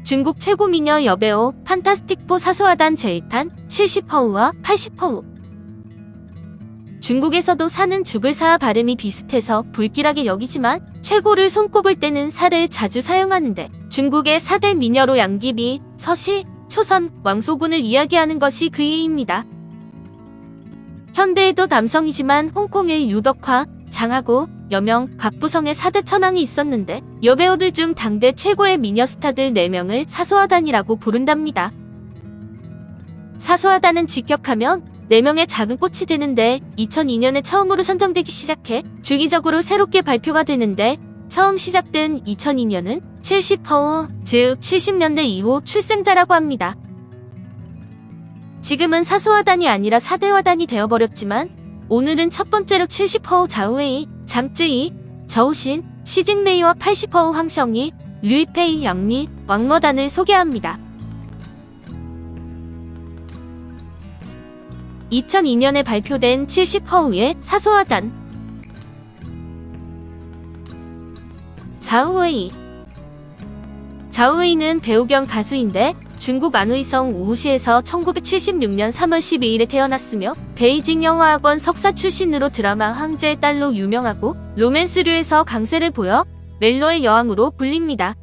중국 최고 미녀 여배우 판타스틱4 사소하단 제이탄 70%와 80%. 중국에서도 사는 죽을 사와 발음이 비슷해서 불길하게 여기지만 최고를 손꼽을 때는 사를 자주 사용하는데 중국의 4대 미녀로 양귀비, 서시, 초선, 왕소군을 이야기하는 것이 그 이유입니다. 현대에도 남성이지만 홍콩의 유덕화, 장하고, 여명, 각부성의 4대 천왕이 있었는데 여배우들 중 당대 최고의 미녀 스타들 4명을 사소하단이라고 부른답니다. 사소하단은 직격하면 4명의 작은 꽃이 되는데 2002년에 처음으로 선정되기 시작해 주기적으로 새롭게 발표가 되는데 처음 시작된 2002년은 70%, 즉 70년대 이후 출생자라고 합니다. 지금은 사소하단이 아니라 4대화단이 되어버렸지만 오늘은 첫 번째로 70% 자우웨이, 장쯔이, 저우신, 시징메이와 80% 황성이, 류이페이, 양리, 왕머단을 소개합니다. 2002년에 발표된 70%의 사소하단 자우웨이. 자우웨이는 배우 겸 가수인데 중국 안의성 우시에서 1976년 3월 12일에 태어났으며 베이징 영화학원 석사 출신으로 드라마 황제의 딸로 유명하고 로맨스류에서 강세를 보여 멜로의 여왕으로 불립니다.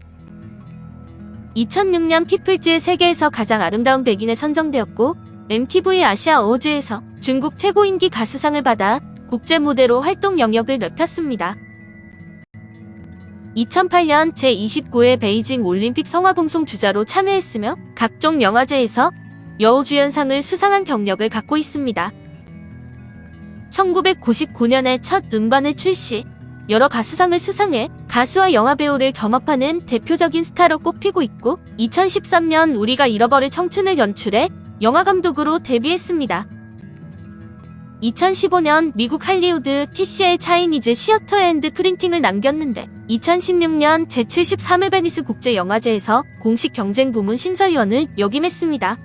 2006년 피플즈의 세계에서 가장 아름다운 백인에 선정되었고 MTV 아시아 어워즈에서 중국 최고 인기 가수상을 받아 국제 무대로 활동 영역을 넓혔습니다. 2008년 제29회 베이징 올림픽 성화봉송 주자로 참여했으며 각종 영화제에서 여우주연상을 수상한 경력을 갖고 있습니다. 1999년에 첫 음반을 출시, 여러 가수상을 수상해 가수와 영화배우를 겸업하는 대표적인 스타로 꼽히고 있고 2013년 우리가 잃어버릴 청춘을 연출해 영화감독으로 데뷔했습니다. 2015년 미국 할리우드 TCL 차이니즈 시어터 앤드 프린팅을 남겼는데 2016년 제73회 베니스 국제영화제에서 공식 경쟁 부문 심사위원을 역임했습니다.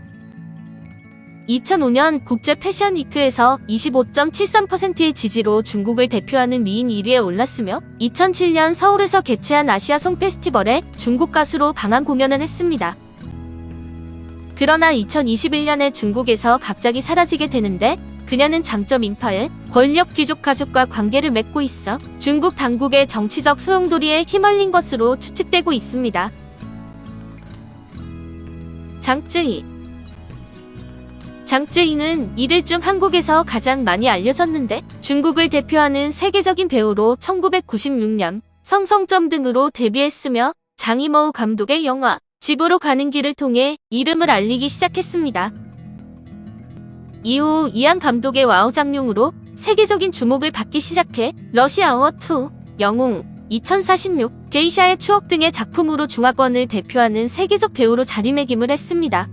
2005년 국제 패션 위크에서 25.73%의 지지로 중국을 대표하는 미인 1위에 올랐으며 2007년 서울에서 개최한 아시아 송 페스티벌에 중국 가수로 방한 공연을 했습니다. 그러나 2021년에 중국에서 갑자기 사라지게 되는데 그녀는 장점 인파의 권력 귀족 가족과 관계를 맺고 있어 중국 당국의 정치적 소용돌이에 휘말린 것으로 추측되고 있습니다. 장쯔이. 장쯔이는 이들 중 한국에서 가장 많이 알려졌는데 중국을 대표하는 세계적인 배우로 1996년 성성점 등으로 데뷔했으며 장이머우 감독의 영화 집으로 가는 길을 통해 이름을 알리기 시작했습니다. 이후 이안 감독의 와우 장룡으로 세계적인 주목을 받기 시작해 러시아워2, 영웅, 2046, 게이샤의 추억 등의 작품으로 중화권을 대표하는 세계적 배우로 자리매김을 했습니다.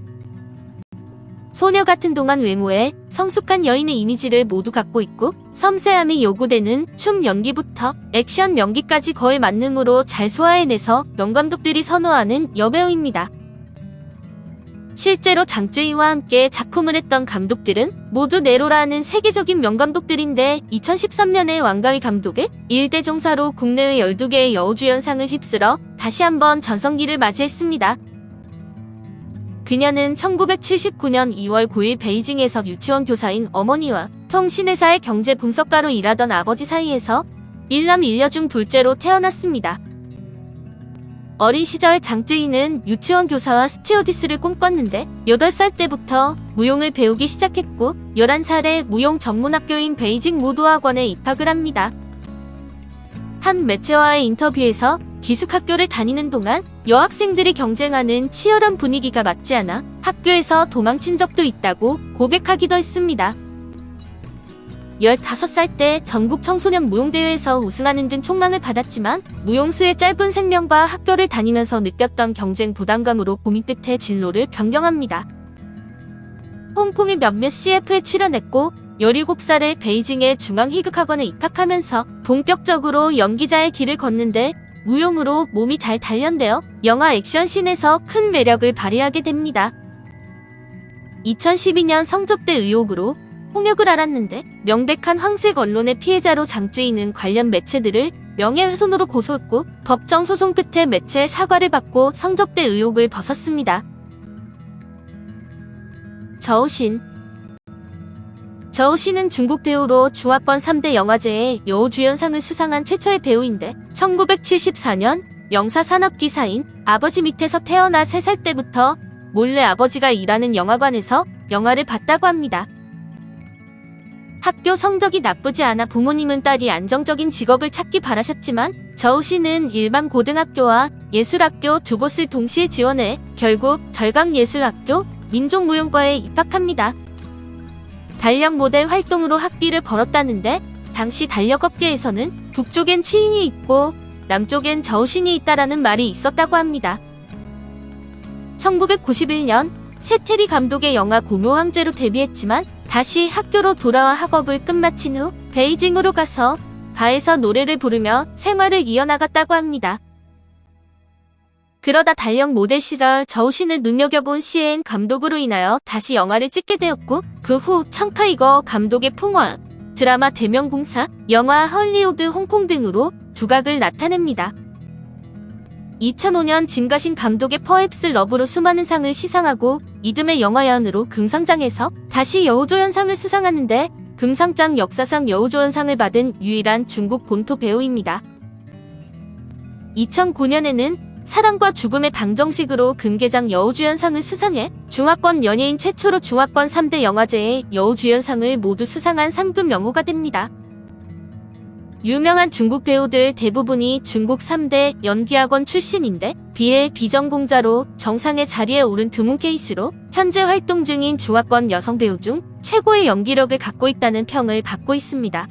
소녀 같은 동안 외모에 성숙한 여인의 이미지를 모두 갖고 있고 섬세함이 요구되는 춤 연기부터 액션 연기까지 거의 만능으로 잘 소화해내서 명감독들이 선호하는 여배우입니다. 실제로 장쯔이와 함께 작품을 했던 감독들은 모두 네로라는 세계적인 명감독들인데 2013년에 왕가위 감독의 일대종사로 국내외 12개의 여우주연상을 휩쓸어 다시 한번 전성기를 맞이했습니다. 그녀는 1979년 2월 9일 베이징에서 유치원 교사인 어머니와 통신회사의 경제 분석가로 일하던 아버지 사이에서 일남 일녀 중 둘째로 태어났습니다. 어린 시절 장쯔이는 유치원 교사와 스튜어디스를 꿈꿨는데 8살 때부터 무용을 배우기 시작했고 11살에 무용 전문학교인 베이징 무도학원에 입학을 합니다. 한 매체와의 인터뷰에서 기숙학교를 다니는 동안 여학생들이 경쟁하는 치열한 분위기가 맞지 않아 학교에서 도망친 적도 있다고 고백하기도 했습니다. 15살 때 전국 청소년 무용대회에서 우승하는 등 촉망을 받았지만 무용수의 짧은 생명과 학교를 다니면서 느꼈던 경쟁 부담감으로 고민 끝에 진로를 변경합니다. 홍콩의 몇몇 CF에 출연했고 17살에 베이징의 중앙희극학원에 입학하면서 본격적으로 연기자의 길을 걷는데 무용으로 몸이 잘 단련되어 영화 액션씬에서 큰 매력을 발휘하게 됩니다. 2012년 성접대 의혹으로 폭력을 알았는데 명백한 황색 언론의 피해자로 장쯔이는 관련 매체들을 명예훼손으로 고소했고 법정 소송 끝에 매체의 사과를 받고 성접대 의혹을 벗었습니다. 저우신 저우신은 중국 배우로 중화권 3대 영화제의 여우주연상을 수상한 최초의 배우인데 1974년 영사산업기사인 아버지 밑에서 태어나 3살 때부터 몰래 아버지가 일하는 영화관에서 영화를 봤다고 합니다. 학교 성적이 나쁘지 않아 부모님은 딸이 안정적인 직업을 찾기 바라셨지만 저우신은 일반 고등학교와 예술학교 두 곳을 동시에 지원해 결국 절강예술학교 민족무용과에 입학합니다. 달력 모델 활동으로 학비를 벌었다는데 당시 달력업계에서는 북쪽엔 취인이 있고 남쪽엔 저우신이 있다라는 말이 있었다고 합니다. 1991년 셰테리 감독의 영화 고묘황제로 데뷔했지만 다시 학교로 돌아와 학업을 끝마친 후 베이징으로 가서 바에서 노래를 부르며 생활을 이어나갔다고 합니다. 그러다 달력 모델 시절 저우신을 눈여겨본 CN 감독으로 인하여 다시 영화를 찍게 되었고 그 후 청카이거 감독의 풍월, 드라마 대명공사, 영화 헐리우드 홍콩 등으로 두각을 나타냅니다. 2005년 진가신 감독의 퍼헥스 러브로 수많은 상을 시상하고 이듬해 영화연으로 금상장에서 다시 여우조연상을 수상하는데 금상장 역사상 여우조연상을 받은 유일한 중국 본토 배우입니다. 2009년에는 사랑과 죽음의 방정식으로 금계장 여우주연상을 수상해 중화권 연예인 최초로 중화권 3대 영화제의 여우주연상을 모두 수상한 상금 영웅가 됩니다. 유명한 중국 배우들 대부분이 중국 3대 연기학원 출신인데 비해 비전공자로 정상의 자리에 오른 드문 케이스로 현재 활동 중인 중화권 여성 배우 중 최고의 연기력을 갖고 있다는 평을 받고 있습니다.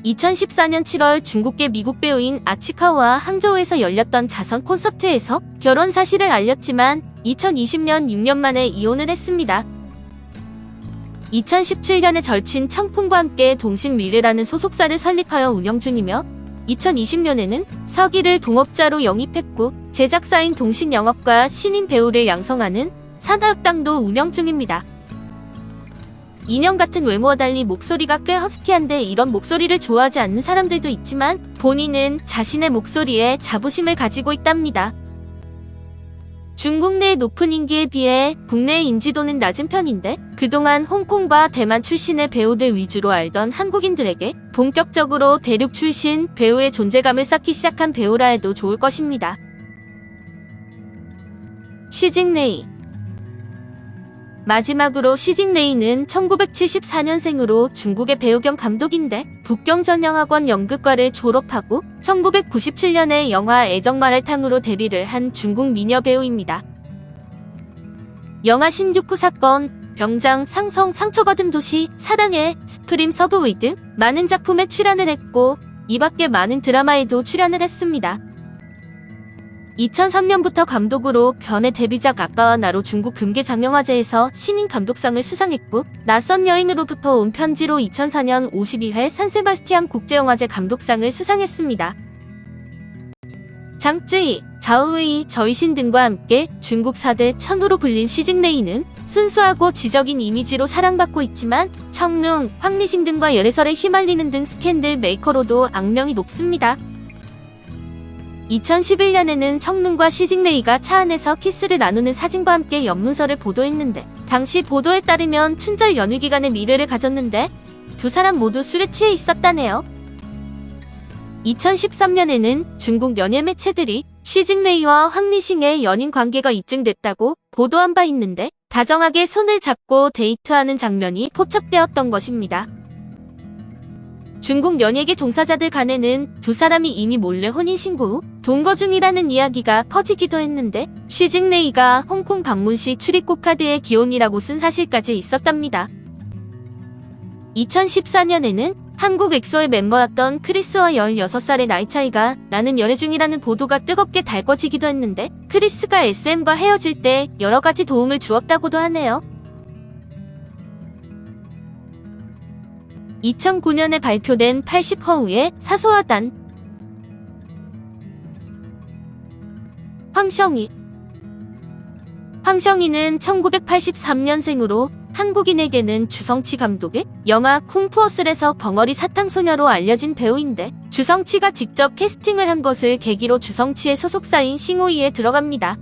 2014년 7월 중국계 미국 배우인 아치카오와 항저우에서 열렸던 자선 콘서트에서 결혼 사실을 알렸지만 2020년 6년 만에 이혼을 했습니다. 2017년에 절친 청풍과 함께 동신미래라는 소속사를 설립하여 운영 중이며 2020년에는 서기를 동업자로 영입했고 제작사인 동신영업과 신인 배우를 양성하는 산하극당도 운영 중입니다. 인형 같은 외모와 달리 목소리가 꽤 허스키한데 이런 목소리를 좋아하지 않는 사람들도 있지만 본인은 자신의 목소리에 자부심을 가지고 있답니다. 중국 내 높은 인기에 비해 국내의 인지도는 낮은 편인데 그동안 홍콩과 대만 출신의 배우들 위주로 알던 한국인들에게 본격적으로 대륙 출신 배우의 존재감을 쌓기 시작한 배우라 해도 좋을 것입니다. 시징레이 마지막으로 시징레이는 1974년생으로 중국의 배우 겸 감독인데 북경전영학원 연극과를 졸업하고 1997년에 영화 애정마라탕으로 데뷔를 한 중국 미녀 배우입니다. 영화 신주쿠 사건, 병장, 상성, 상처받은 도시, 사랑해, 스프림 서브웨이 등 많은 작품에 출연을 했고 이 밖에 많은 드라마에도 출연을 했습니다. 2003년부터 감독으로 변의 데뷔작 아까와 나로 중국 금계장영화제에서 신인 감독상을 수상했고 낯선 여인으로부터 온 편지로 2004년 52회 산세바스티안 국제영화제 감독상을 수상했습니다. 장쯔이, 자우의, 저이신 등과 함께 중국 4대 천우로 불린 시징레이는 순수하고 지적인 이미지로 사랑받고 있지만 청능, 황리신 등과 열애설에 휘말리는 등 스캔들 메이커로도 악명이 높습니다. 2011년에는 청능과 시징레이가 차 안에서 키스를 나누는 사진과 함께 연문서를 보도했는데 당시 보도에 따르면 춘절 연휴 기간에 미래를 가졌는데 두 사람 모두 술에 취해 있었다네요. 2013년에는 중국 연예 매체들이 시징레이와 황리싱의 연인 관계가 입증됐다고 보도한 바 있는데 다정하게 손을 잡고 데이트하는 장면이 포착되었던 것입니다. 중국 연예계 종사자들 간에는 두 사람이 이미 몰래 혼인신고 후 동거 중이라는 이야기가 퍼지기도 했는데 시징레이가 홍콩 방문 시 출입국 카드에 기혼이라고 쓴 사실까지 있었답니다. 2014년에는 한국 엑소의 멤버였던 크리스와 16살의 나이 차이가 나는 연애 중이라는 보도가 뜨겁게 달궈지기도 했는데 크리스가 SM과 헤어질 때 여러 가지 도움을 주었다고도 하네요. 2009년에 발표된 80허우의 사소하단 황성희 황성인은 1983년생으로 한국인에게는 주성치 감독의 영화 쿵푸어슬에서 벙어리 사탕소녀로 알려진 배우인데 주성치가 직접 캐스팅을 한 것을 계기로 주성치의 소속사인 싱오이에 들어갑니다.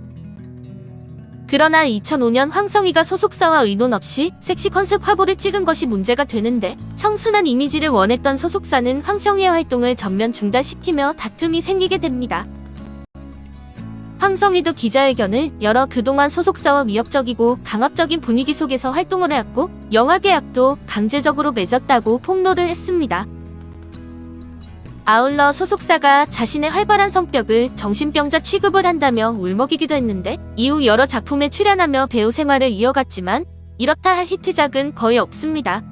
그러나 2005년 황성희가 소속사와 의논 없이 섹시 컨셉 화보를 찍은 것이 문제가 되는데 청순한 이미지를 원했던 소속사는 황성희의 활동을 전면 중단시키며 다툼이 생기게 됩니다. 황성희도 기자회견을 열어 그동안 소속사와 위협적이고 강압적인 분위기 속에서 활동을 해왔고 영화 계약도 강제적으로 맺었다고 폭로를 했습니다. 아울러 소속사가 자신의 활발한 성격을 정신병자 취급을 한다며 울먹이기도 했는데 이후 여러 작품에 출연하며 배우 생활을 이어갔지만 이렇다 할 히트작은 거의 없습니다.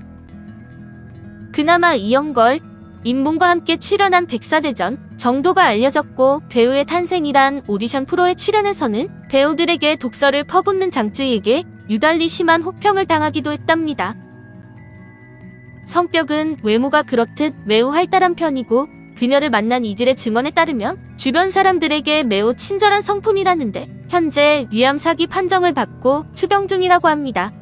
그나마 이영걸, 임봉과 함께 출연한 백사대전 정도가 알려졌고 배우의 탄생이란 오디션 프로에 출연해서는 배우들에게 독설을 퍼붓는 장쯔이에게 유달리 심한 혹평을 당하기도 했답니다. 성격은 외모가 그렇듯 매우 활달한 편이고 그녀를 만난 이들의 증언에 따르면 주변 사람들에게 매우 친절한 성품이라는데 현재 위암 사기 판정을 받고 투병 중이라고 합니다.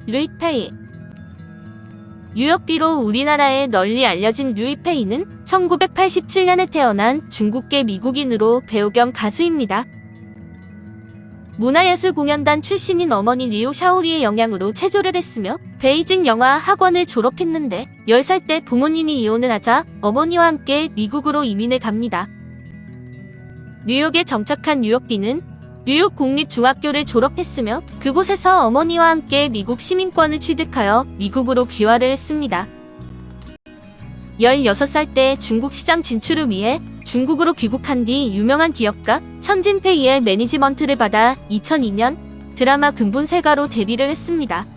류이페이 뉴욕비로 우리나라에 널리 알려진 류이페이는 1987년에 태어난 중국계 미국인으로 배우 겸 가수입니다. 문화예술공연단 출신인 어머니 리오 샤오리의 영향으로 체조를 했으며 베이징 영화 학원을 졸업했는데 10살 때 부모님이 이혼을 하자 어머니와 함께 미국으로 이민을 갑니다. 뉴욕에 정착한 뉴욕비는 뉴욕 공립중학교를 졸업했으며 그곳에서 어머니와 함께 미국 시민권을 취득하여 미국으로 귀화를 했습니다. 16살 때 중국 시장 진출을 위해 중국으로 귀국한 뒤 유명한 기업가 천진페이의 매니지먼트를 받아 2002년 드라마 근본세가로 데뷔를 했습니다.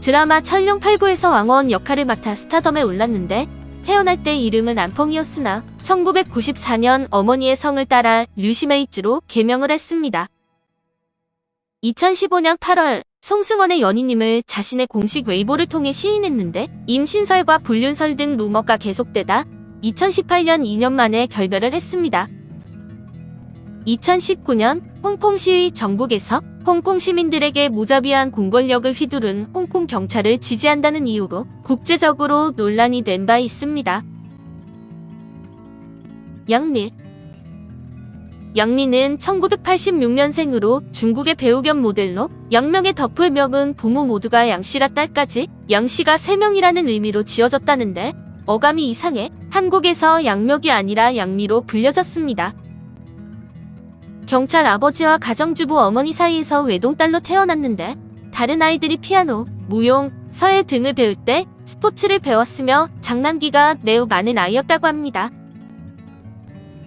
드라마 천룡팔구에서 왕원 역할을 맡아 스타덤에 올랐는데 태어날 때 이름은 안펑이었으나 1994년 어머니의 성을 따라 류시메이츠로 개명을 했습니다. 2015년 8월 송승헌의 연희님을 자신의 공식 웨이보를 통해 시인했는데 임신설과 불륜설 등 루머가 계속되다 2018년 2년 만에 결별을 했습니다. 2019년 홍콩 시위 정국에서 홍콩 시민들에게 무자비한 공권력을 휘두른 홍콩 경찰을 지지한다는 이유로 국제적으로 논란이 된 바 있습니다. 양리 양리는 1986년생으로 중국의 배우 겸 모델로 양명의 덕풀명은 부모 모두가 양씨라 딸까지 양씨가 3명이라는 의미로 지어졌다는데 어감이 이상해 한국에서 양명이 아니라 양리로 불려졌습니다. 경찰 아버지와 가정주부 어머니 사이에서 외동딸로 태어났는데 다른 아이들이 피아노, 무용, 서예 등을 배울 때 스포츠를 배웠으며 장난기가 매우 많은 아이였다고 합니다.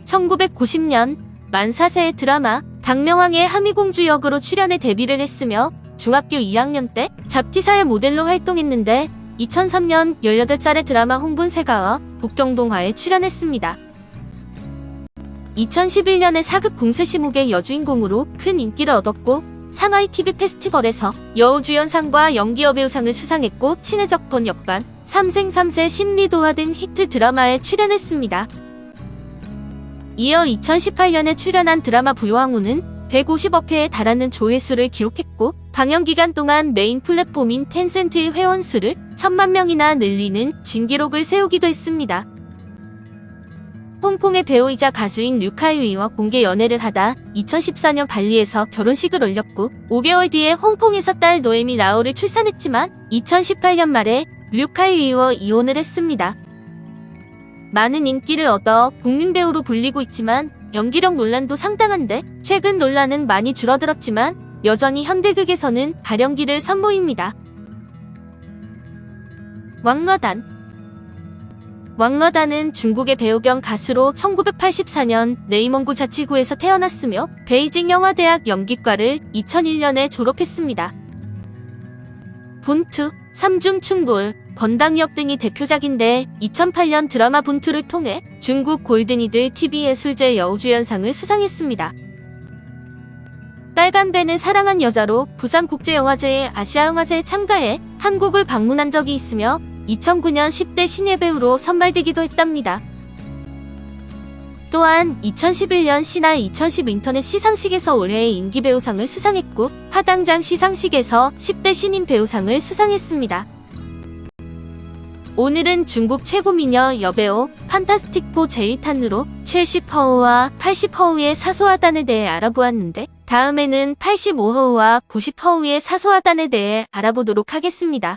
1990년 만 4세의 드라마 당명왕의 하미공주 역으로 출연해 데뷔를 했으며 중학교 2학년 때 잡지사의 모델로 활동했는데 2003년 18살의 드라마 홍분세가와 북경동화에 출연했습니다. 2011년에 사극 궁세시묵의 여주인공으로 큰 인기를 얻었고 상하이 TV 페스티벌에서 여우주연상과 연기여배우상을 수상했고 친해적본 역반, 삼생삼세 심리도화 등 히트 드라마에 출연했습니다. 이어 2018년에 출연한 드라마 부요왕후는 150억 회에 달하는 조회수를 기록했고 방영기간 동안 메인 플랫폼인 텐센트의 회원수를 1000만 명이나 늘리는 진기록을 세우기도 했습니다. 홍콩의 배우이자 가수인 류카이위와 공개 연애를 하다 2014년 발리에서 결혼식을 올렸고 5개월 뒤에 홍콩에서 딸 노에미 라오를 출산했지만 2018년 말에 류카이위와 이혼을 했습니다. 많은 인기를 얻어 국민배우로 불리고 있지만 연기력 논란도 상당한데 최근 논란은 많이 줄어들었지만 여전히 현대극에서는 발연기를 선보입니다. 왕러단은 중국의 배우 겸 가수로 1984년 내이몽구 자치구에서 태어났으며 베이징 영화대학 연기과를 2001년에 졸업했습니다. 분투, 삼중충돌, 건당역 등이 대표작인데 2008년 드라마 분투를 통해 중국 골든이들 TV예술제 여우주연상을 수상했습니다. 빨간배는 사랑한 여자로 부산국제영화제의 아시아영화제에 참가해 한국을 방문한 적이 있으며 2009년 10대 신예배우로 선발되기도 했답니다. 또한 2011년 신화 2010 인터넷 시상식에서 올해의 인기 배우상을 수상했고 하당장 시상식에서 10대 신인 배우상을 수상했습니다. 오늘은 중국 최고 미녀 여배우 판타스틱4 제이탄으로 70허우와 80허우의 사소하단에 대해 알아보았는데 다음에는 85허우와 90허우의 사소하단에 대해 알아보도록 하겠습니다.